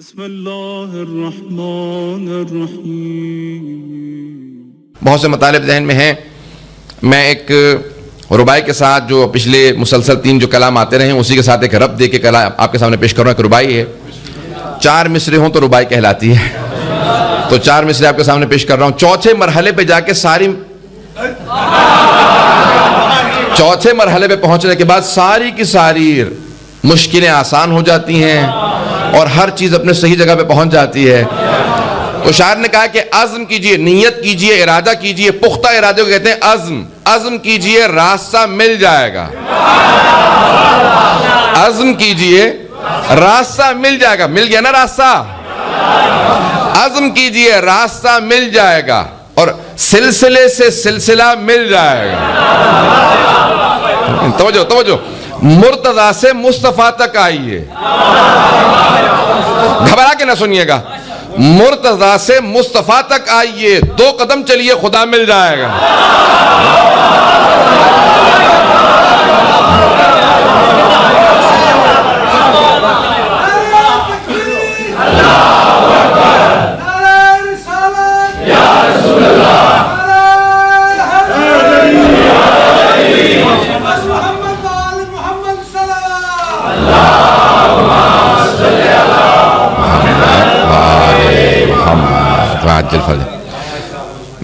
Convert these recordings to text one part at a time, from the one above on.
बहुत से मतालिब ज़हन में हैं। मैं एक रुबाई के साथ जो पिछले मुसलसल 3 जो कलाम आते रहे उसी के साथ एक रब दे के कलाम आपके सामने पेश कर रहा हूँ। एक रुबाई है, 4 मिसरे हों तो रुबाई कहलाती है, तो 4 मिसरे आपके सामने पेश कर रहा हूँ। चौथे मरहले पे जाके चौथे मरहले पे पहुंचने के बाद सारी की सारी मुश्किलें आसान हो जाती हैं और हर चीज़ अपने सही जगह पे पहुंच जाती है। तो शायर ने कहा कि अज़्म कीजिए, नीयत कीजिए, इरादा कीजिए, पुख्ता इरादे को कहते हैं अज़्म। अज़्म कीजिए, रास्ता मिल जाएगा। अज़्म कीजिए, रास्ता मिल जाएगा। मिल गया ना रास्ता? अज़्म कीजिए, रास्ता मिल जाएगा और सिलसिले से सिलसिला मिल जाएगा। तवज्जो तवज्जो, मुर्तज़ा से मुस्तफ़ा तक आइए, घबरा के ना सुनिएगा। मुर्तज़ा से मुस्तफ़ा तक आइए, 2 कदम चलिए, खुदा मिल जाएगा।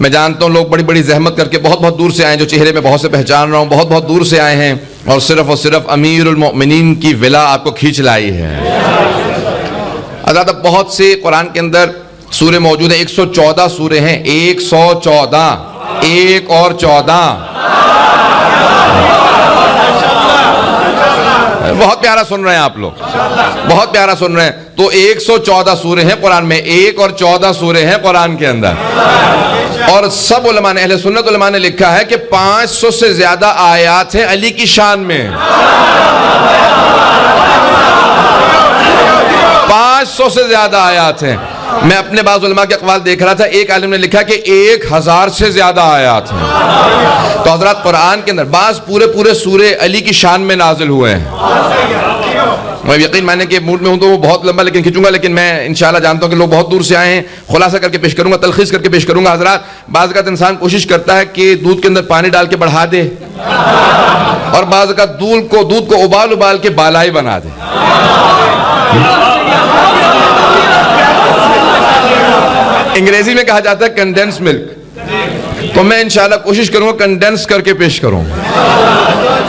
मैं जानता हूँ लोग बड़ी बड़ी जहमत करके बहुत बहुत दूर से आए, जो चेहरे में बहुत से पहचान रहा हूँ, बहुत बहुत दूर से आए हैं और सिर्फ अमीरुल मोमिनीन की विला आपको खींच लाई है। अदाद बहुत से कुरान के अंदर सूरे मौजूद हैं, 114 सूरे हैं, 114, 1 और 14। बहुत प्यारा सुन रहे हैं आप लोग, बहुत प्यारा सुन रहे हैं। तो 114 सूरे हैं कुरान में, 1 और 14 सूरे हैं कुरान के अंदर। और सब उलमा ने, अहले सुन्नत उलमा ने लिखा है कि 500 से ज्यादा आयात हैं अली की शान में। 500 से ज्यादा आयात हैं। मैं अपने बाज़ उलमा के अक़वाल देख रहा था, एक आलिम ने लिखा कि 1000 से ज्यादा आयात हैं। तो हज़रात कुरान के अंदर बाज़ पूरे सूरे अली की शान में नाजिल हुए हैं। मैं यकीन माने के मूड में हूं तो वो बहुत लंबा लेकिन खींचूंगा, लेकिन मैं इंशाल्लाह जानता हूं कि लोग बहुत दूर से आए हैं। खुलासा करके पेश करूंगा, तलखीस करके पेश करूंगा। हज़रात, बाज़ का इंसान कोशिश करता है कि दूध के अंदर पानी डाल के बढ़ा दे और बाज़ का दूध को उबाल के बालाई बना दे। अंग्रेजी में कहा जाता है कंडेंस मिल्क। तो मैं इंशाल्लाह कोशिश करूंगा कंडेंस करके पेश करूं,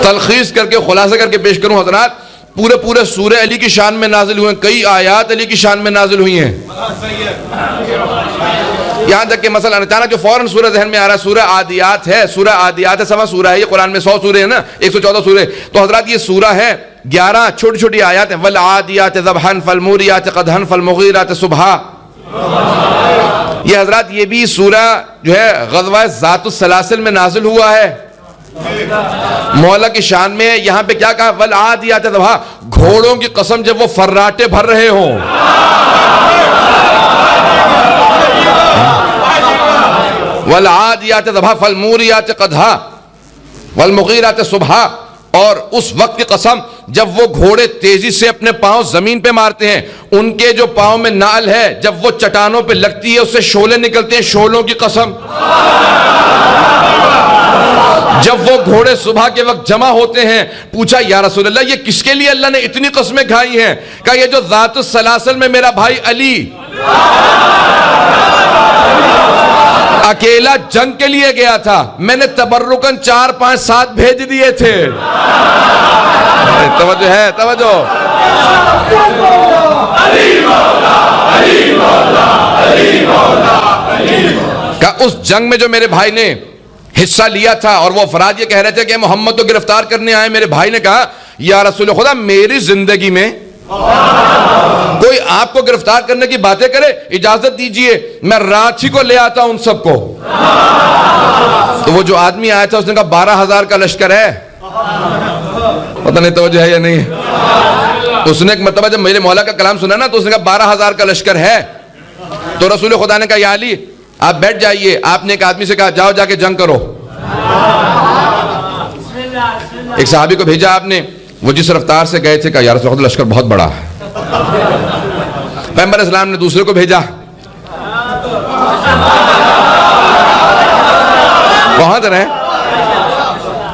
तलखीस करके, खुलासा करके पेश करूं। हज़रात, पूरे सूरे अली की शान में नाजिल हुए, कई आयात अली की शान में नाजिल हुई हैं। यहां तक कि मसला अचानक जो फौरन सूरह ज़हन में आ रहा है, सूरह आदियात है। सूरह आदियात है, सवा सूरह है ये। कुरान में 100 सूरे हैं ना, 114 सूरे। तो हज़रात ये सूरह है, 11 छोटी छोटी आयात हैं। वल आदियात ज़बहन फल मूरियात क़दहन फल मुग़ीरात सुबहा। ये हज़रात ये भी सूरह जो है ग़ज़वा ज़ातुस सलासिल में नाजिल हुआ है, मौला की शान में। यहां पे क्या कहा? वल आदियात ज़बहा, घोड़ों की कसम जब वो फर्राटे भर रहे हों। वल आदियात ज़बहा फल मूरियात क़दहा वल मुग़ीरात सुबहा। और उस वक्त की कसम जब वो घोड़े तेजी से अपने पांव जमीन पे मारते हैं, उनके जो पांव में नाल है जब वो चट्टानों पे लगती है उससे शोले निकलते हैं, शोलों की कसम। जब वो घोड़े सुबह के वक्त जमा होते हैं, पूछा या रसूल अल्लाह ये किसके लिए अल्लाह ने इतनी कसमें खाई हैं? कहा ये जो ज़ातुस सलासल में मेरा भाई अली अकेला जंग के लिए गया था, मैंने तबर्रुकन 4, 5, 7 भेज दिए थे। तवज्जो है, तवज्जो। का उस जंग में जो मेरे भाई ने हिस्सा लिया था और वो अफराद ये कह रहे थे कि मोहम्मद तो गिरफ्तार करने आए, मेरे भाई ने कहा या रसूल खुदा मेरी जिंदगी में कोई आपको गिरफ्तार करने की बातें करे, इजाजत दीजिए मैं रांची को ले आता हूं उन सबको। तो वो जो आदमी आया था उसने कहा 12,000 का लश्कर है। पता नहीं तवज्जो है या नहीं। उसने एक मतलब जब मेरे मौला का कलाम सुना ना तो उसने कहा 12,000 का लश्कर है। तो रसूल खुदा ने कहा या अली आप बैठ जाइए। आपने एक आदमी से कहा जाओ जाके जंग करो। एक सहाबी को भेजा आपने, वो जिस रफ्तार से गए थे कहा यार लश्कर बहुत बड़ा है। पैगंबर इस्लाम ने दूसरे को भेजा, पहुंच रहे हैं,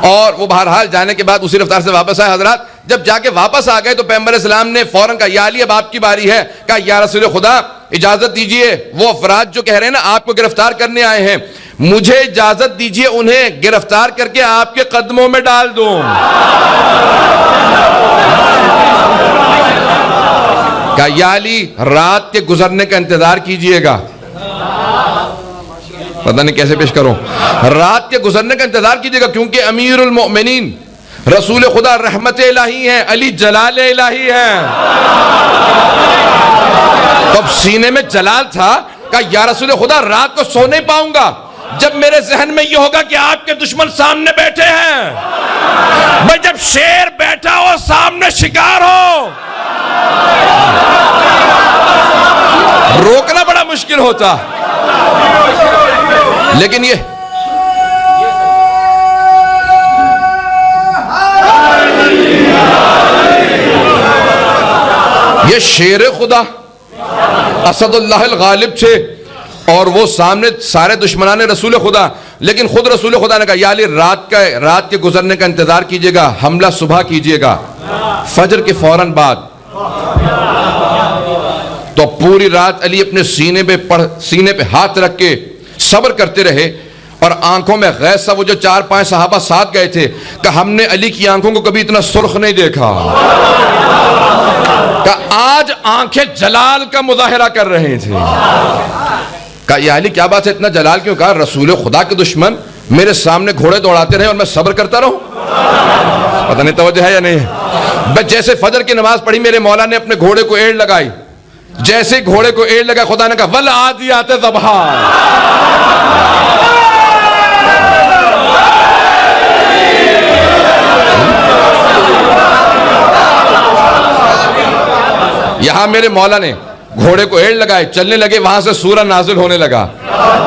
और वो बहरहाल जाने के बाद उसी रफ्तार से वापस आए। हजरत जब जाके वापस आ गए तो पैगंबर इस्लाम ने फौरन कहा, या अली अब आपकी बारी है। कहा, या रसूल खुदा इजाजत दीजिए, वो अफराद जो कह रहे हैं ना आपको गिरफ्तार करने आए हैं, मुझे इजाजत दीजिए उन्हें गिरफ्तार करके आपके कदमों में डाल दूं। कहा, या अली रात के गुजरने का इंतजार कीजिएगा। पता नहीं कैसे पेश करूं, रात के गुजरने का इंतजार कीजिएगा, क्योंकि अमीरुल मोमिनीन रसूल खुदा रहमत इलाही हैं, अली जलाल इलाही हैं। तो अब सीने में जलाल था। कहा, या रसूल खुदा रात को सो नहीं पाऊंगा जब मेरे जहन में यह होगा कि आपके दुश्मन सामने बैठे हैं। भाई जब शेर बैठा हो सामने शिकार हो, रोकना बड़ा मुश्किल होता। लेकिन ये शेर खुदा असदुल्लाह गालिब थे और वो सामने सारे दुश्मनाने रसूल खुदा, लेकिन खुद रसूल खुदा ने कहा, या अली रात के गुजरने का इंतजार कीजिएगा, हमला सुबह कीजिएगा फजर के फौरन बाद। तो पूरी रात अली अपने सीने पे हाथ रख के सब्र करते रहे और आंखों में गैस सा। वो जो 4-5 सहाबा साथ गए थे, कि हमने अली की आंखों को कभी इतना सुर्ख नहीं देखा, कि आज आंखें जलाल का मुजाहिरा कर रहे थे। कहा, या अली क्या बात है, इतना जलाल क्यों? कहा, रसूल खुदा के दुश्मन मेरे सामने घोड़े दौड़ाते रहे और मैं सब्र करता रहूं। पता नहीं तवज्जो है या नहीं। बस जैसे फजर की नमाज पढ़ी, मेरे मौला ने अपने घोड़े को एड़ लगाई, जैसे घोड़े को एड़ लगा, खुदा ने कहा, वल आदियात ज़बहा। यहां मेरे मौला ने घोड़े को एड़ लगाए, चलने लगे, वहां से सूरह नाजिल होने लगा।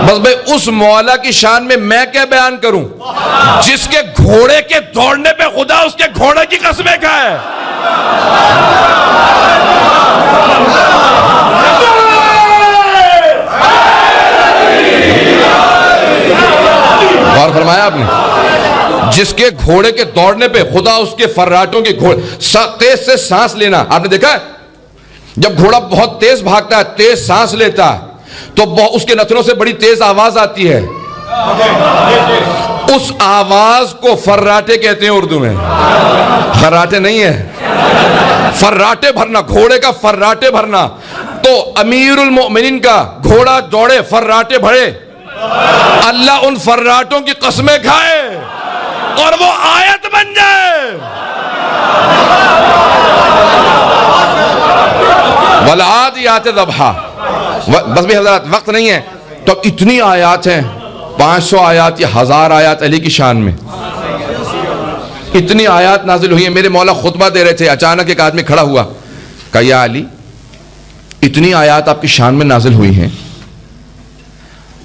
बस भाई उस मौला की शान में मैं क्या बयान करूं, जिसके घोड़े के दौड़ने पे खुदा उसके घोड़े की कसमें खाए। गौर फरमाया आपने, जिसके घोड़े के दौड़ने पे खुदा उसके फर्राटों की तेज से सांस लेना। आपने देखा है जब घोड़ा बहुत तेज भागता है, तेज सांस लेता है, तो उसके नथनों से बड़ी तेज आवाज आती है। उस आवाज को फर्राटे कहते हैं उर्दू में, फर्राटे नहीं है, फर्राटे भरना, घोड़े का फर्राटे भरना। तो अमीरुल मोमिनीन का घोड़ा दौड़े, फर्राटे भरे, अल्लाह उन फर्राटों की कसमें खाए और वो आयत बन जाए। वलादियात ज़बहा। बस भी हज़रात वक्त नहीं है, तो इतनी आयात हैं, 500 आयात या 1000 आयात अली की शान में, इतनी आयात नाजिल हुई है। मेरे मौला खुतबा दे रहे थे, अचानक एक आदमी खड़ा हुआ, कहा, या अली इतनी आयात आपकी शान में नाजिल हुई हैं,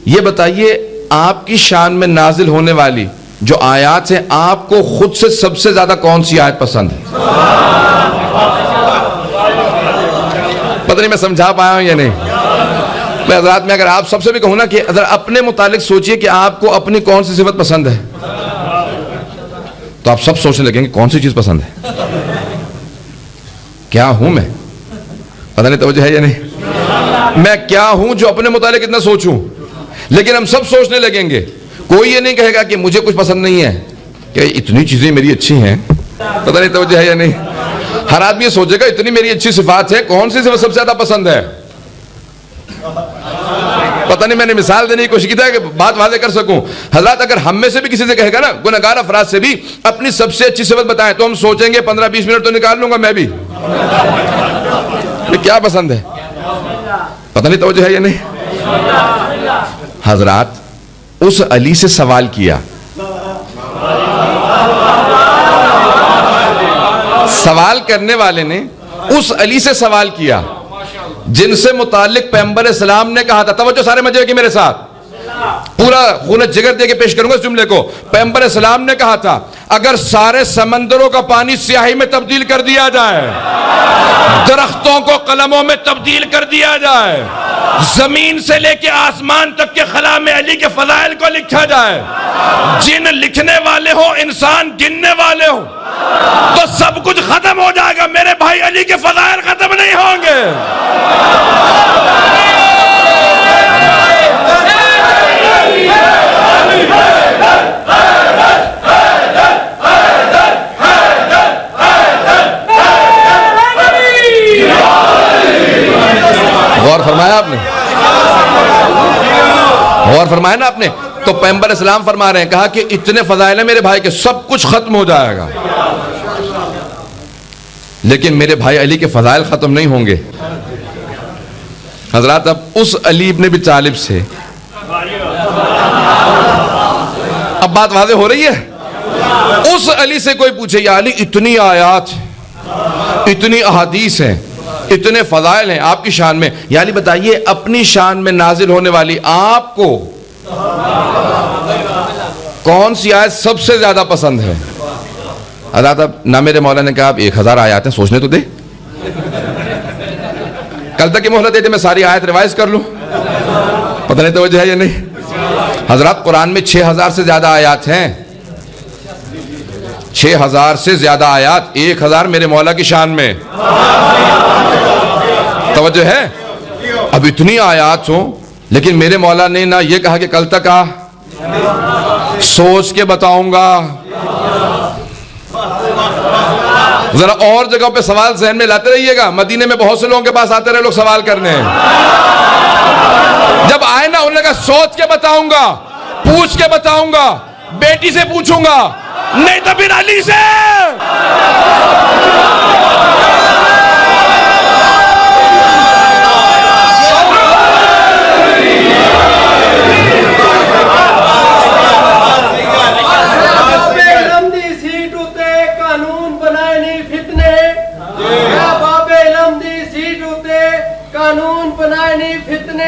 ये बताइए आपकी शान में नाजिल होने वाली जो आयात है, आपको खुद से सबसे ज्यादा कौन सी आयत पसंद है? पता नहीं मैं समझा पाया हूं या नहीं। मैं हज़रात में अगर आप सबसे भी कहूं ना कि अगर अपने मुतालिक सोचिए कि आपको अपनी कौन सी सिफत पसंद है, तो आप सब सोचने लगेंगे कौन सी चीज पसंद है, क्या हूं मैं? पता नहीं तवज्जो है या नहीं। मैं क्या हूं जो अपने मुतालिक इतना सोचूं? लेकिन हम सब सोचने लगेंगे, कोई ये नहीं कहेगा कि मुझे कुछ पसंद नहीं है, कि इतनी चीजें मेरी अच्छी हैं। पता नहीं तवज्जो है या नहीं। हर आदमी ये सोचेगा इतनी मेरी अच्छी सिफात है, कौन सी सिफत सबसे ज्यादा पसंद है? पता नहीं, मैंने मिसाल देने की कोशिश की था कि बात वाज़ेह कर सकूं। हजरत अगर हम में से भी किसी से कहेगा ना, गुनहगार अफराद से भी अपनी सबसे अच्छी सिफत बताएं, तो हम सोचेंगे 15-20 मिनट तो निकाल लूंगा मैं भी, क्या पसंद है। पता नहीं तवज्जो है या नहीं। हजरत उस अली से सवाल किया, सवाल करने वाले ने उस अली से सवाल किया जिनसे मुतालिक पैगंबर इस्लाम ने कहा था, तवज्जो सारे मजे की मेरे साथ, पूरा खून जिगर दे के पेश करूंगा इस जुमले को। पैगंबर इस्लाम ने कहा था अगर सारे समंदरों का पानी स्याही में तब्दील कर दिया जाए, दरख्तों को कलमों में तब्दील कर दिया जाए, जमीन से लेके आसमान तक के खला में अली के फजाइल को लिखा जाए, जिन लिखने वाले हो इंसान गिनने वाले हो, तो सब कुछ खत्म हो जाएगा, मेरे भाई अली के फजाइल खत्म नहीं होंगे। गौर फरमाया आपने, गौर फरमाया ना आपने। तो पैगंबर इस्लाम फरमा रहे हैं, कहा कि इतने फजाइल है मेरे भाई के, सब कुछ खत्म हो जाएगा, लेकिन मेरे भाई अली के फजाइल खत्म नहीं होंगे। हजरात, अब उस अली इब्न अबी तालिब से अब बात वाज़ेह हो रही है। उस अली से कोई पूछे, या अली इतनी आयात, इतनी अहादीस हैं, इतने फजाइल हैं आपकी शान में, या अली बताइए अपनी शान में नाजिल होने वाली आपको कौन सी आयत सबसे ज्यादा पसंद है? अब ना मेरे मौला ने कहा आप 1000 आयत हैं, सोचने तो दे, कल तक की मोहलत दे दे, मैं सारी आयत रिवाइज कर लूं, पता नहीं तवज्जो है या नहीं। हजरत कुरान में 6000 से ज्यादा आयत हैं, 6000 से ज्यादा आयत, 1000 मेरे मौला की शान में, तवज्जो है। अब इतनी आयत हो, लेकिन मेरे मौला ने ना ये कहा कि कल तक आ, सोच के बताऊंगा। जरा और जगहों पे सवाल जहन में लाते रहिएगा, मदीने में बहुत से लोगों के पास आते रहे लोग सवाल करने, जब आए ना उन्होंने कहा सोच के बताऊंगा, पूछ के बताऊंगा, बेटी से पूछूंगा, नहीं तो फिर अली से। कानून बनाए नहीं फितने,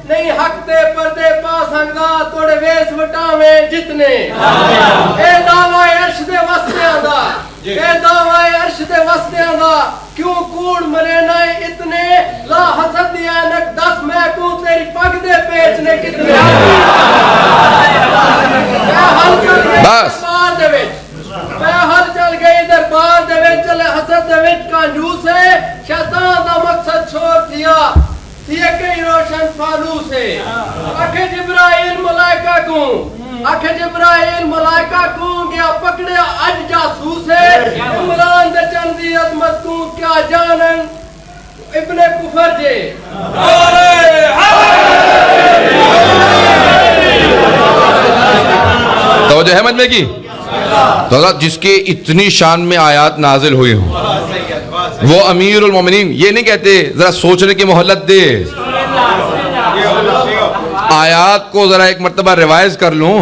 नहीं हक दे पर्दे पा सकदा तोड़े वेस वटावे जितने। ए दावा अर्श दे वस्तियां दा, ए दावा अर्श दे वस्तियां दा, क्यों कूड़ मरे ना इतने, ला हसद दिया नक 10 मैं को तेरी पग दे बेचने कितने। बस मैं हल चल गई दरबार दे विच, चले हसद दे विच कंजूस है, शैतान दा मकसद छोड़ दिया, ये कई रोशन फानूस है। आखे जिब्राइल मलाइका को, आखे जिब्राइल मलाइका को गया पकड़े अज जासूस है, इमरान दे चंद दी अजमत को क्या जानन इब्ने कुफर जे। तो जो है मजमे की, तो जिसके इतनी शान में आयात नाजिल हुई हो, वो अमीरुल मोमिनीन, ये नहीं कहते जरा सोचने की मोहलत दे, आयात को जरा एक मर्तबा रिवाइज कर लूं,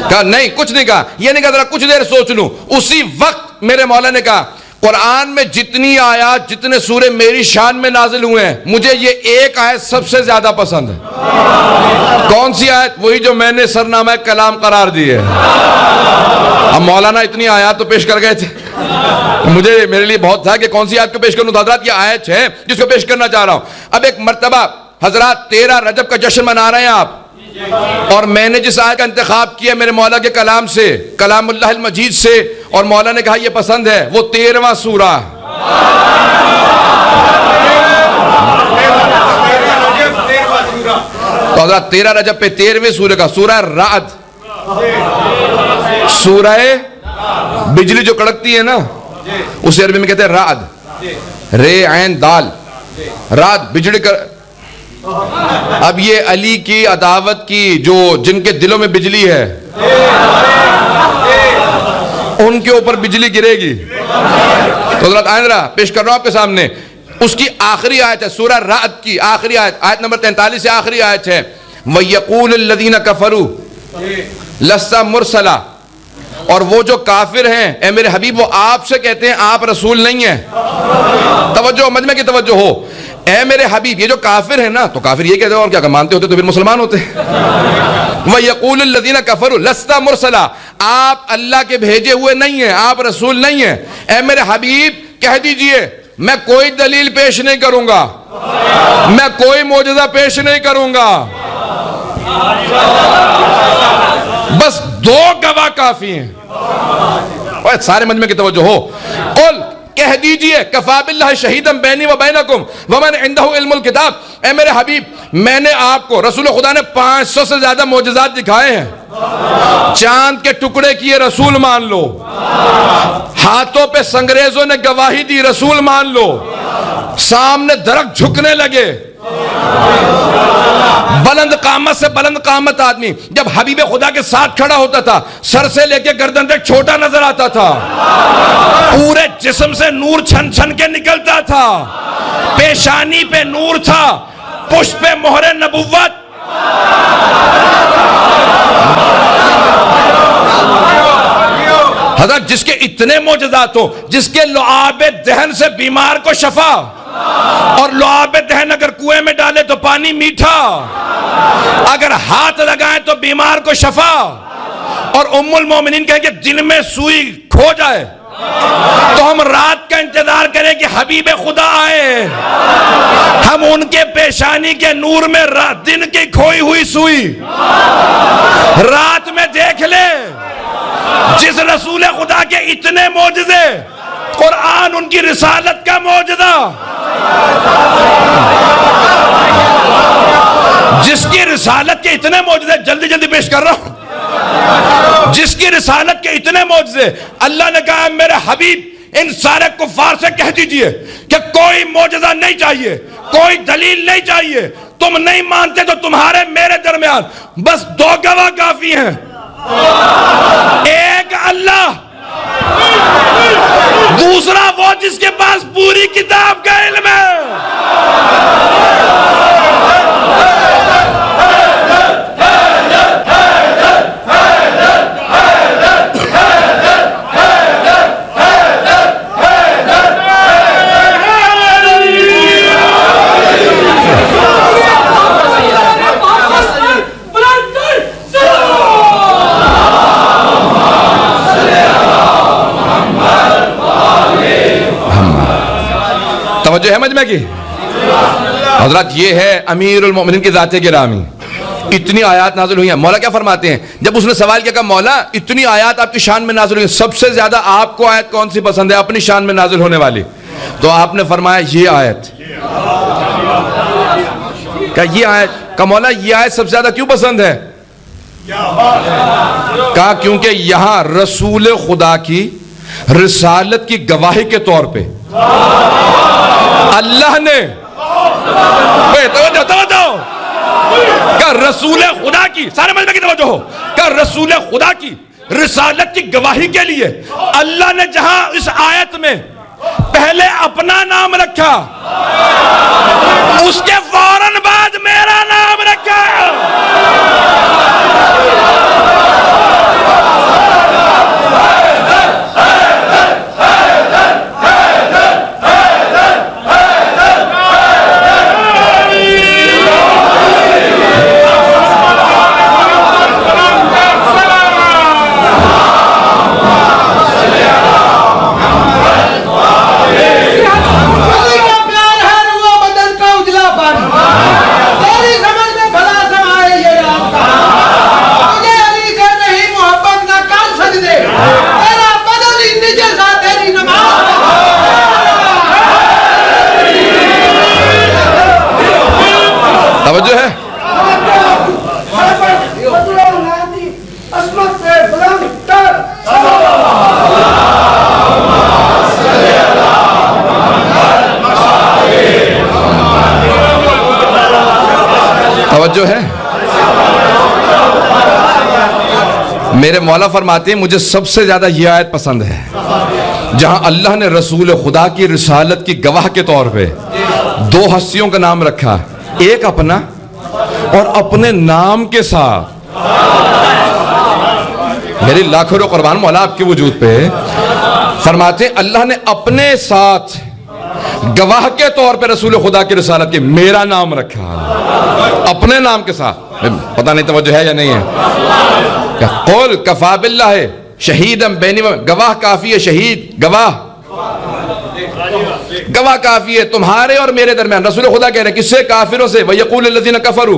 कहा नहीं, कुछ नहीं कहा, ये नहीं कहा जरा कुछ देर सोच लूं। उसी वक्त मेरे मौला ने कहा कुरान में जितनी आयत, जितने सूरे मेरी शान में नाजिल हुए हैं, मुझे ये एक आयत सबसे ज्यादा पसंद है। कौन सी आयत? वही जो मैंने सरनामा कलाम करार दी है। अब मौलाना इतनी आयत तो पेश कर गए थे, मुझे मेरे लिए बहुत था कि कौन सी आयत को पेश करूं। हजरात ये आयत है जिसको पेश करना चाह रहा हूं। अब एक मर्तबा हजरात 13 रजब का जश्न मना रहे हैं आप, और मैंने जिस आयत का इंतखाब किया मेरे मौला के कलाम से, कलामुल्लाह अल मजीद से, और मौला ने कहा यह पसंद है, वो 13वां सूरा। तो हजरात 13 रजब पे 13वें सूरे का सूरा राद, सूरा बिजली जो कड़कती है ना, उसे अरबी में कहते हैं राद, रे ऐन दाल, रात बिजली कर। अब ये अली की अदावत की, जो जिनके दिलों में बिजली है उनके ऊपर बिजली गिरेगी। तो हज़रत आइंद्रा पेश कर रहा हूं आपके सामने, उसकी आखिरी आयत है सूरह रात की आखिरी आयत, आयत नंबर 43 से आखिरी आयत है, वयक़ूल लल्लज़ीना कफ़रू लस्ता मुरसला, और वो जो काफिर हैं ए मेरे हबीब वो आपसे कहते हैं आप रसूल नहीं है। तवज्जो, मजमे की तवज्जो हो, ए मेरे हबीब, ये जो काफिर है ना, तो काफिर ये कहते हैं और क्या मानते होते तो फिर मुसलमान होते। वह यकूल लदीना कफरु लस्ता मुरसला, आप अल्लाह के भेजे हुए नहीं है, आप रसूल नहीं है। ए मेरे हबीब कह दीजिए मैं कोई दलील पेश नहीं करूंगा, मैं कोई मौजज़ा पेश नहीं करूंगा, बस 2 गवाह काफी हैं। और सारे मजमे की तवज्जो हो। कुल कह दीजिए कफा बिल्लाहि शहीदम बैनी व बैनकुम व मन इंदहु इल्मुल किताब, ए मेरे हबीब मैंने आपको, रसूल खुदा ने 500 से ज्यादा मौजज़ात दिखाए हैं। चांद के टुकड़े किए, रसूल मान लो। हाथों पे संग्रेजों ने गवाही दी, रसूल मान लो। सामने दरख्त झुकने लगे, बुलंद कामत से बुलंद कामत आदमी जब हबीब खुदा के साथ खड़ा होता था, सर से लेके गर्दन तक छोटा नजर आता था, पूरे जिस्म से नूर छन छन के निकलता था, पेशानी पे नूर था, पुष्प पे मोहरे नबुव्वत। हज़रत जिसके इतने मौजज़ात हो, जिसके लुआबे दहन से बीमार को शफा, और लुआबे दहन अगर कुएं में डाले तो पानी मीठा, अगर हाथ लगाएं तो बीमार को शफा, और उम्मुल मोमिनीन कहें कि दिन में सुई खो जाए तो हम रात का इंतजार करें कि हबीब खुदा आए, हम उनके पेशानी के नूर में दिन की खोई हुई सुई रात में देख ले। जिस रसूल खुदा के इतने मौजज़े, कुरान उनकी रिसालत का मौजज़ा, जिसकी रिसालत के इतने मौजज़े, जल्दी जल्दी पेश कर रहा हूं, जिसकी रिसालत के इतने मौजज़े, अल्लाह ने कहा मेरे हबीब इन सारे कुफ्फार से कह दीजिए कि कोई मौजज़ा नहीं चाहिए, कोई दलील नहीं चाहिए, तुम नहीं मानते तो तुम्हारे मेरे दरमियान बस 2 गवाह काफी हैं, एक अल्लाह, दूसरा वो जिसके पास पूरी किताब का इल्म है। तवज्जो है मजमे की। हजरत ये है अमीरुल मोमिनीन की ज़ाते गिरामी। इतनी आयत नाज़िल हुई हैं। मौला क्या फरमाते हैं, जब उसने सवाल किया, मौला इतनी आयत आपकी शान में नाज़िल हुई है, सबसे ज्यादा आपको आयत कौन सी पसंद है अपनी शान में नाज़िल होने वाली? तो आपने फरमाया ये आयत। क्या ये आयत? का मौला ये आयत सबसे ज्यादा क्यों पसंद है? कहा क्योंकि यहां रसूल खुदा की रिसालत की गवाही के तौर पे अल्लाह ने क्या रसूल खुदा की, सारे मजमे की तवज्जो हो, क्या रसूल खुदा की रिसालत की गवाही के लिए अल्लाह ने जहां इस आयत में पहले अपना नाम रखा, उसके फौरन बाद मेरा नाम रखा। तवज्जो है? तवज्जो है? मेरे मौला फरमाते हैं मुझे सबसे ज्यादा यह आयत पसंद है जहां अल्लाह ने रसूल खुदा की रिसालत की गवाह के तौर पे 2 हस्तियों का नाम रखा, एक अपना और अपने नाम के साथ। मेरी लाखों कुर्बान मौला आपके वजूद पे। फरमाते अल्लाह ने अपने साथ गवाह के तौर पे रसूल खुदा की रिसालत के मेरा नाम रखा, अपने नाम के साथ। पता नहीं तवज्जो है या नहीं है। क़ुल कफ़ा बिल्लाहि शहीदम बैनी, गवाह काफी है, शहीद गवाह, गवाह काफी है तुम्हारे और मेरे दरमियान। रसूल खुदा कह रहे हैं किससे? काफिरों से। वयक़ूल लज़ीना कफ़रू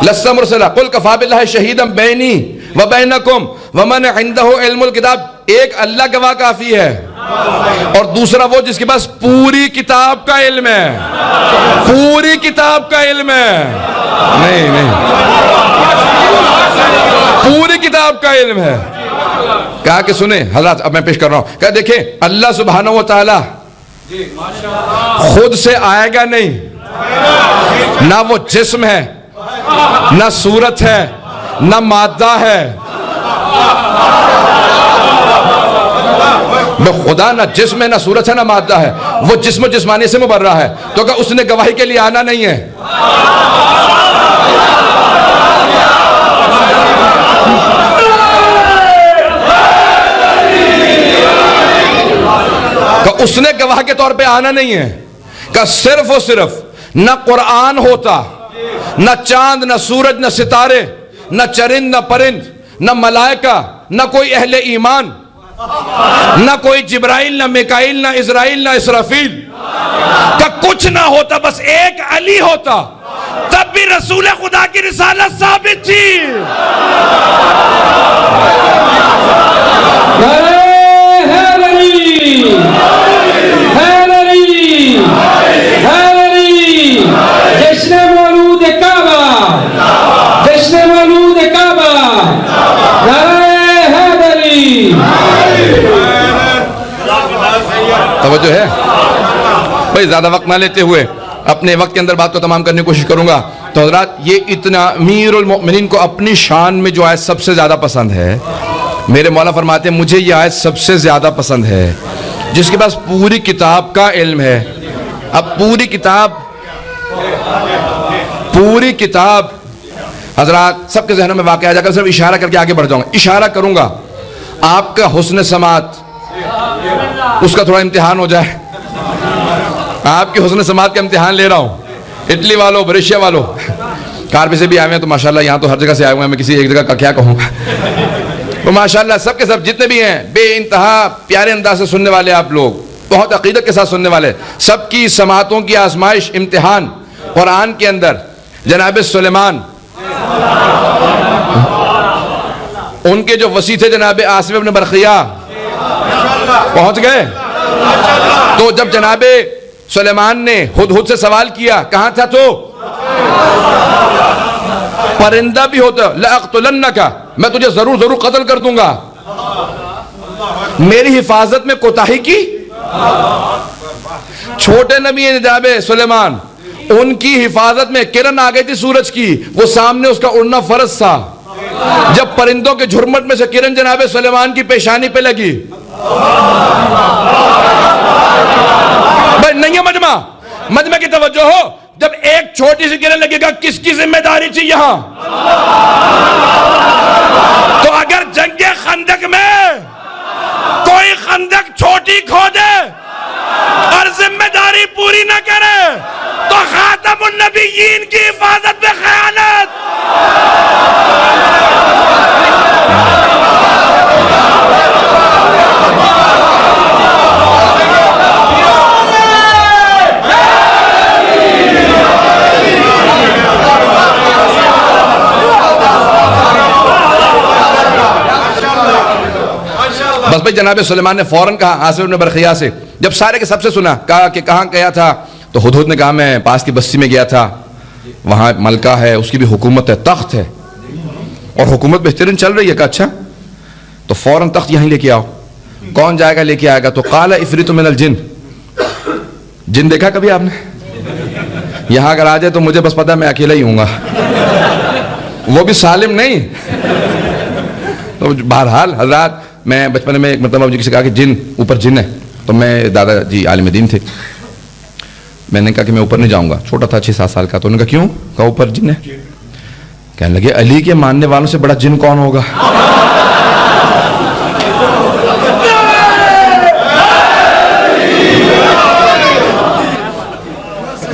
लस्ता मुरसला क़ुल कफ़ा बिल्लाहि शहीदम बैनी व बैनकुम व मन इंदहु इल्मुल किताब। एक अल्लाह गवाह काफी है, और दूसरा वो जिसके पास पूरी किताब का इल्म है, पूरी किताब का इल्म है। नहीं नहीं, पूरी किताब का इल्म है। कहा कि सुने हज़रत, अब मैं पेश कर रहा हूं। कहा देखें, अल्लाह सुब्हानहू व तआला खुद से आएगा नहीं, ना वो जिस्म है, ना सूरत है, ना मादा है। खुदा ना जिस्म है, ना सूरत है, ना मादा है। वो जिस्म जिस्मानी से मुबर्रा है, तो क्या उसने गवाही के लिए आना नहीं है? तो उसने गवाह के तौर पे आना नहीं है। का सिर्फ और सिर्फ न कुरान होता, न चांद, न सूरज, न सितारे, न चरिंद, न परिंद, न मलाइका, न कोई अहले ईमान, न कोई जिब्राइल, न मिकाइल, न इज़राइल, न इसराफील का कुछ ना होता, बस एक अली होता, तब भी रसूल खुदा की रिसालत साबित थी। जश्न मौलूद काबा, जश्न मौलूद काबा, नारे हैदरी। तवज्जो है भाई। ज्यादा वक्त ना लेते हुए अपने वक्त के अंदर बात को तमाम करने की कोशिश करूंगा। तो हज़रात, ये इतना अमीरुल मोमिनीन को अपनी शान में जो आयत सबसे ज्यादा पसंद है, मेरे मौला फरमाते हैं मुझे ये आयत सबसे ज्यादा पसंद है, जिसके पास पूरी किताब का इल्म है। अब पूरी किताब हजरात सबके जहनों में वाक़या आ जाकर, सिर्फ इशारा करके आगे बढ़ जाऊंगा। इशारा करूंगा आपका हुस्न समात, उसका थोड़ा इम्तिहान हो जाए। आपके हुस्न समात का इम्तिहान ले रहा हूं। इटली वालों, बरेशिया वालों, कारबे से भी आए हैं, तो माशाल्लाह यहाँ तो हर जगह से आए हुए हैं, मैं किसी एक जगह का क्या कहूँ। तो माशाल्लाह सबके सब जितने भी हैं, बेइंतहा प्यारे अंदाज से सुनने वाले आप लोग, बहुत अकीदत के साथ सुनने वाले, सबकी समातों की आजमाइश, इम्तिहान कुरान के अंदर जनाब सुलेमान, उनके जो वसी थे जनाब आसिम इब्न बरखिया पहुंच गए। तो जब जनाब सुलेमान ने हुदहुद से सवाल किया, कहां था तो? परिंदा भी होता लअक़्तुलन्नका, मैं तुझे जरूर जरूर कत्ल कर दूंगा। मेरी हिफाजत में कोताही की। छोटे नबी जनाब सुलेमान, उनकी हिफाजत में किरण आ गई थी सूरज की, वो सामने उसका उड़ना फर्ज था। जब परिंदों के झुरमुट में से किरण जनाब सुलेमान की पेशानी पे लगी, भाई नहीं है मजमा की तवज्जो हो, जब एक छोटी सी किरण लगेगा, किसकी जिम्मेदारी थी यहां? तो अगर जंगे खंदक में कोई खंदक छोटी खोदे और जिम्मेदारी पूरी ना करे, तो खातमुन नबिय्यीन की हिफाजत में खयानत। बस भाई जनाब सुलेमान ने फौरन कहा आसिम इब्न बरखिया से, जब सारे के सबसे सुना, कहा कि कहाँ गया था? तो हुदहुद ने कहा मैं पास की बस्ती में गया था, वहां मलका है, उसकी भी हुकूमत है, तख्त है, और हुकूमत बेहतरीन चल रही है। कहा अच्छा, तो फौरन तख्त यहीं लेके आओ। कौन जाएगा लेके आएगा? तो काला इफरीतु मिनल जिन, जिन देखा कभी आपने? यहां अगर आ जाए तो मुझे बस पता है मैं अकेला ही हूँगा, वो भी सालिम नहीं। तो बहरहाल हजरात, मैं बचपन में एक मतलब मुझे किसी कहा कि जिन, ऊपर जिन है, तो मैं दादाजी आलिम दीन थे, मैंने कहा कि मैं ऊपर नहीं जाऊंगा। छोटा था 6-7 साल का। तो उन्होंने कहा क्यों? कहा ऊपर जिन है। कहने लगे अली के मानने वालों से बड़ा जिन कौन होगा?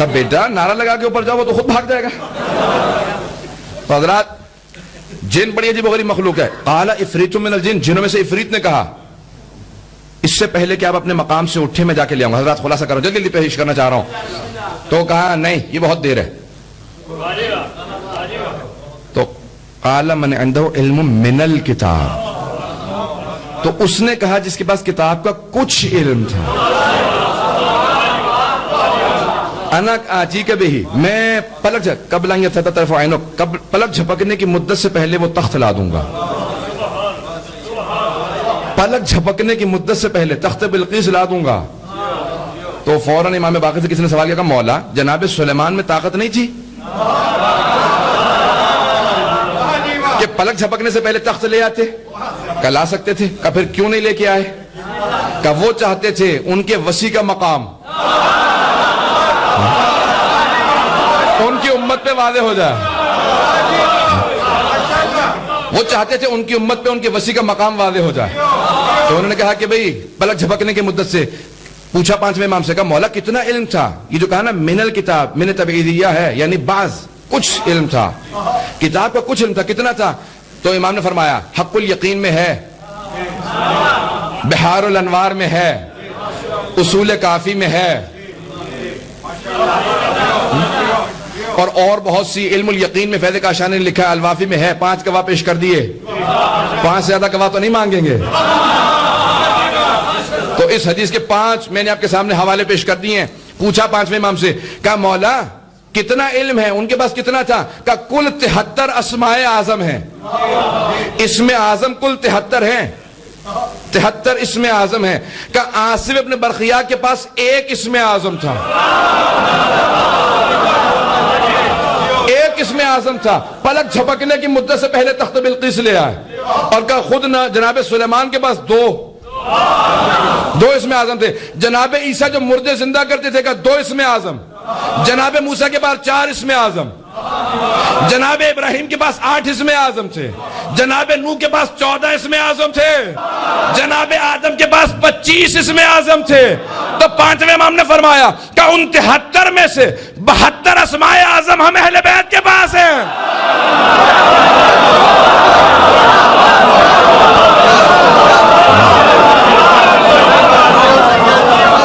बेटा नारा लगा के ऊपर जाओ, वो तो खुद भाग जाएगा। तो हजरात, जिन बड़ी अजीब गरीब मखलूक है। काला इफरीतुम मिनल जिन, जिनों में से इफरीत ने कहा इससे पहले कि आप अपने मकाम से उठे मैं जाके ले आऊंगा। हजरात खुलासा करो, जल्दी जल्दी पेश करना चाह रहा हूं। तो कहा नहीं, ये बहुत देर है। तो काला मन अंदहु इल्म मिनल किताब, तो उसने कहा जिसके पास किताब का कुछ इल्म था। अनक आजी के भी मैं पलक कब लाएंगे तरफ आइनो, कब पलक झपकने की मुद्दत से पहले वो तख्त ला दूंगा। पलक झपकने की मुद्दत से पहले तख्त बिल्कीस ला दूंगा। तो फौरन इमाम बाक़र से किसी ने सवाल किया, मौला जनाब सुलेमान में ताकत नहीं थी कि पलक झपकने से पहले तख्त ले आते? का ला सकते थे। का फिर क्यों नहीं लेके आए? का वो चाहते थे उनके वसी का मकाम उनकी उम्मत पे वादे हो जाए। वो चाहते थे उनकी उम्मत पे उनके वसी का मकाम वादे हो जाए। तो उन्होंने कहा कि भाई पलक झपकने की मुद्दत से पूछा पांचवें इमाम से, कहा मौला कितना इल्म था? ये जो कहा ना मिनल किताब, मैंने तबईदिया है, यानी बाज कुछ इल्म था, किताब का कुछ इल्म था। कितना था? तो इमाम ने फरमाया हक़्क़ुल यकीन में है, बिहारुल अनवार में है, उसूल काफी में है, और बहुत सी इल्मुल यकीन में फैज़ काशानी ने लिखा है, अलवाफी में है। 5 गवाह पेश कर दिए, 5 से ज्यादा गवाह तो नहीं मांगेंगे। तो इस हदीस के 5 मैंने आपके सामने हवाले पेश कर दिए हैं। पूछा पांचवें इमाम से, कहा मौला कितना इल्म है? उनके पास कितना था? का कुल 73 अस्माए आजम है, इसमें आजम कुल 73 हैं, 73 इसमें आजम है। का आसिफ इब्न बरखिया के पास एक इसमें आजम था, एक इसमें आजम था। पलक झपकने की मुद्दत से पहले तख्त बिल्कीस ले आए। और का खुद न जनाब सुलेमान के पास दो इसमें आजम थे। जनाब ईसा जो मुर्दे जिंदा करते थे का 2 इसमें आजम। जनाब मूसा के पास 4 इसमें आजम। जनाब इब्राहिम के पास 8 इसमें आजम थे। जनाब नूह के पास 14 इसमें आजम थे। जनाब आदम के पास 25 इसमें आजम थे। तो पांचवें इमाम ने फरमाया कि उन 73 में से 72 अस्माए आजम हम अहले बैत के पास हैं।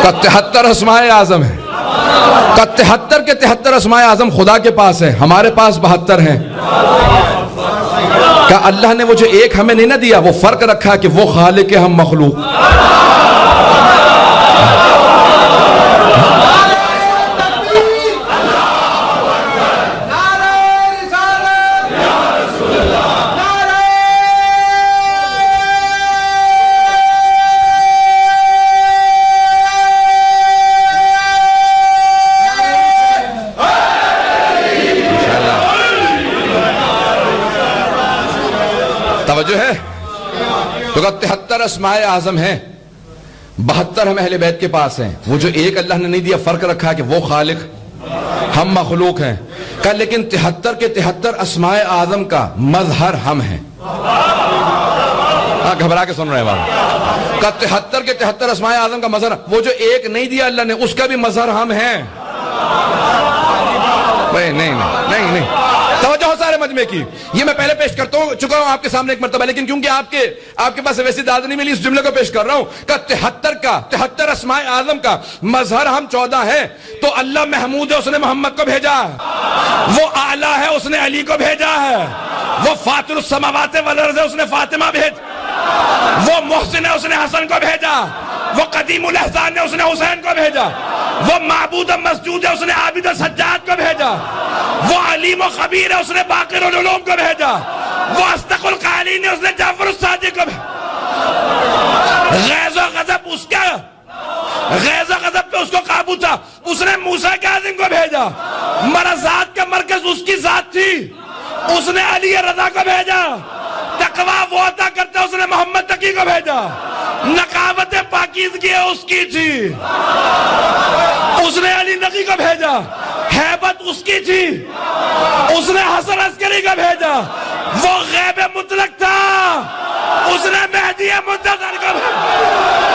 का 73 अस्माए आजम है, का 73 के 73 अस्माए आजम खुदा के पास है, हमारे पास 72 हैं। क्या अल्लाह ने वो जो एक हमें नहीं ना दिया, वो फर्क रखा कि वो खालिक है, हम मखलूक। तवज्जो है? तो 73 अस्माए आजम हैं, 72 हम अहले बैत के पास हैं। वो जो एक अल्लाह ने नहीं दिया, फर्क रखा कि वो खालिक, हम मखलूक हैं। कहा लेकिन 73 के 73 अस्माए आजम का मजहर हम हैं। घबरा के सुन रहे हैं बाबा। का 73 के 73 अस्माए आजम का मजहर, वो जो एक नहीं दिया अल्लाह ने, उसका भी मजहर हम हैं। नहीं तवज्जो हो सारे मजमे की। ये मैं पहले पेश करता हूं, चुका हूं आपके सामने एक मर्तबा, लेकिन क्योंकि आपके पास वैसी दाद नहीं मिली, इस जुमले को पेश कर रहा हूं। का 73 अस्माए आजम का मजहर हम 14 है। तो अल्लाह महमूद है, उसने मोहम्मद को भेजा। वो आला है, उसने अली को भेजा है। वो फातिरुस समावात वल अर्ज़ है, उसने फातिमा भेज। वो मोहसिन है, उसने हसन को भेजा। वो कदीमुल एहसान है, उसने हुसैन को भेजा। वो माबूद मस्जूद है, उसने आबिद सज्जाद को भेजा। वो अलीम व खबीर है, उसने बाक़िर उल उलूम को भेजा। वो अस्तकुल क़ालीन है, उसने जाफर सादिक को भेजा। गैज़ व गज़ब उसका, गैज़ व गज़ब पे उसको काबू था, उसने मूसा काज़िम को भेजा। मरज़ात का मरकज उसकी जात थी, उसने अली रज़ा को भेजा। तकवा वो अता करता, उसने मोहम्मद तकी को भेजा। नकावत पाकीज़गी उसकी थी, उसने अली नकी को भेजा। हैबत उसकी थी, उसने हसन अस्करी को भेजा। वो गैब मुतलक था, उसने मेहदी मुंतज़र को भेजा।